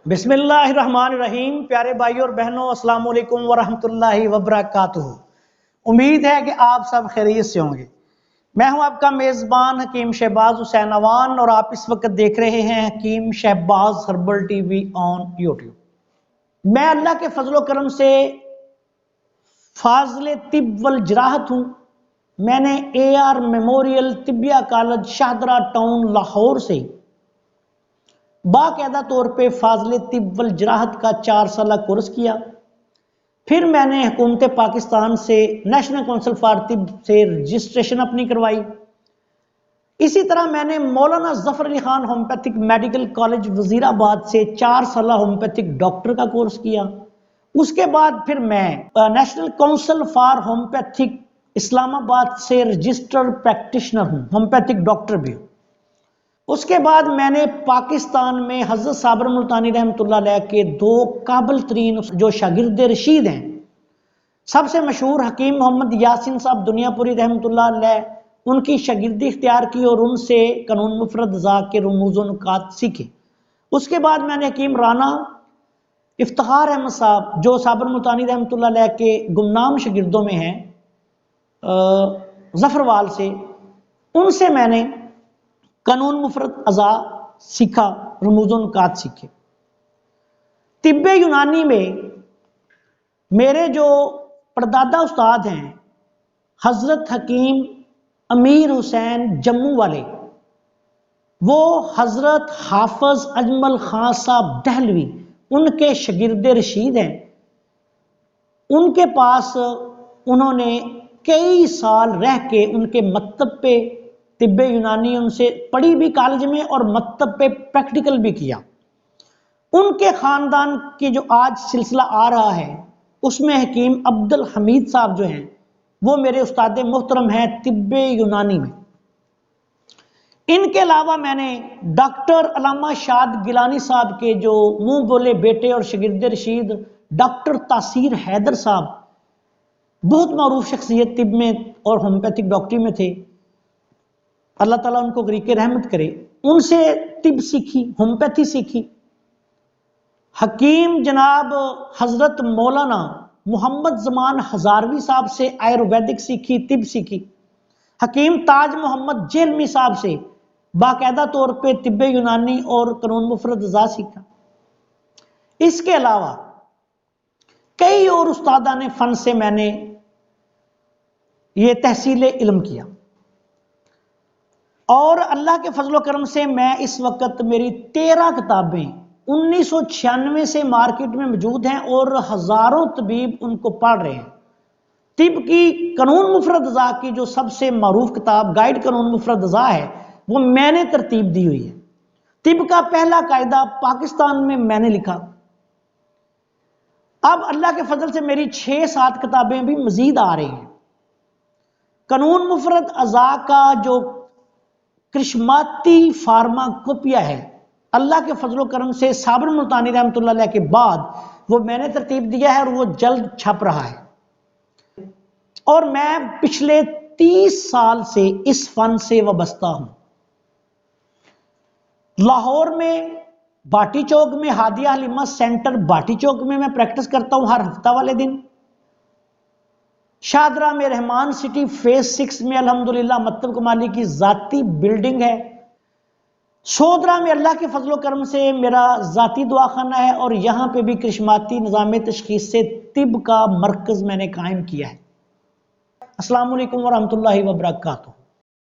बिस्मिल्लाहिर्रहमानिर्रहीम। प्यारे भाइयों और बहनों, अस्सलाम वालेकुम वरहमतुल्लाहि वबरकातुहू। उम्मीद है कि आप सब खैरियत से होंगे। मैं हूं आपका मेज़बान हकीम शहबाज हुसैन अवान और आप इस वक्त देख रहे हैं हकीम Shahbaz herbal TV on YouTube. मैं अल्लाह के फजलो करम से फाजिल तिब वल जराहत हूँ। मैंने AR memorial tibia college Shahdara town Lahore से बाकायदा तौर पे फाजिल तिब वल जराहत का 4 साल कोर्स किया। फिर मैंने हुकूमत पाकिस्तान से नेशनल काउंसिल फॉर तिब से रजिस्ट्रेशन अपनी करवाई। इसी तरह मैंने मौलाना Zafar Ali Khan homeopathic medical college Wazirabad से 4 साल होम्योपैथिक डॉक्टर का कोर्स किया। उसके बाद फिर मैं national council for homeopathic Islamabad से रजिस्टर्ड प्रैक्टिशनर हूँ, होम्योपैथिक डॉक्टर भी हूँ। उसके बाद मैंने पाकिस्तान में हजरत साबर मुल्तानी रहमतुल्लाह अलैह के 2 काबिल तरीन जो शागिर्द रशीद हैं, सबसे मशहूर हकीम मोहम्मद यासिन साहब दुनियापुरी रहमतुल्लाह अलैह, उनकी शागिर्दी इख्तियार की और उनसे कानून मुफरद ज़ा के रुमूज़ व नुकात सीखे। उसके बाद मैंने हकीम राना इफ्तिखार अहमद साहब जो साबर मुल्तानी रहमतुल्लाह अलैह के गुमनाम शागिर्दों में हैं, जफरवाल से, उनसे मैंने कानून मुफरद अज़ा सीखा, रुमूज़ व नुकात सीखे। तिब्बे यूनानी में मेरे जो परदादा उस्ताद हैं हजरत हकीम अमीर हुसैन जम्मू वाले, वो हजरत हाफिज अजमल खान साहब दहलवी उनके शागिर्द रशीद हैं। उनके पास उन्होंने कई साल रह के उनके मकतब पे तिब्बे यूनानी उनसे पढ़ी भी कॉलेज में और मकतब पे प्रैक्टिकल भी किया। उनके ख़ानदान की जो आज सिलसिला आ रहा है उसमें हकीम अब्दुल हमीद साहब जो हैं वो मेरे उस्ताद मोहतरम हैं तिब्बे यूनानी में। इनके अलावा मैंने डॉक्टर अल्लामा शाद गिलानी साहब के जो मुंह बोले बेटे और शागिर्द रशीद डॉक्टर तासीर हैदर साहब, बहुत मारूफ शख्सियत तिब में और होम्योपैथिक डॉक्टरी में थे, अल्लाह ताला उनको गरीके रहमत करे, उनसे तिब सीखी, होम्योपैथी सीखी। हकीम जनाब हजरत मौलाना मोहम्मद जमान हजारवी साहब से आयुर्वेदिक सीखी, तिब सीखी। हकीम ताज मोहम्मद जेलमी साहब से बाकायदा तौर पे तिब्बे यूनानी और कानून मुफरद अज़ा सीखा। इसके अलावा कई और उस्तादाने फन से मैंने ये तहसील इल्म किया और अल्लाह के फजलो करम से मैं इस वक्त मेरी 13 किताबें 1996 से मार्केट में मौजूद हैं और हजारों तबीब उनको पढ़ रहे हैं। तिब की कानून मुफरद अज़ा की जो सबसे मारूफ किताब गाइड कानून मुफरद अज़ा है वो मैंने तरतीब दी हुई है। तिब का पहला कायदा पाकिस्तान में मैंने लिखा। अब अल्लाह के फजल से मेरी 6-7 किताबें भी मजीद आ रही हैं। कानून मुफरद अज़ा का जो कृष्माती फार्माकोपिया है, अल्लाह के फजलो करम से साबर मुल्तानी रहमतुल्लाह अलैह के बाद वो मैंने तरतीब दिया है और वो जल्द छप रहा है। और मैं पिछले 30 साल से इस फन से वाबस्ता हूं। लाहौर में बाटी चौक में हादिया हलीमा सेंटर बाटी चौक में मैं प्रैक्टिस करता हूं हर हफ्ता वाले दिन। शाहदरा में रहमान सिटी फेज 6 में अल्हम्दुलिल्लाह मतलब कमाली की जाती बिल्डिंग है। सोदरा में अल्लाह के फजलो करम से मेरा जाती दुआखाना है और यहां पे भी कृष्माती निज़ाम तशखीस से तिब का मरकज मैंने कायम किया है। अस्सलाम वालेकुम वरहमतुल्लाहि वबरकातुहू।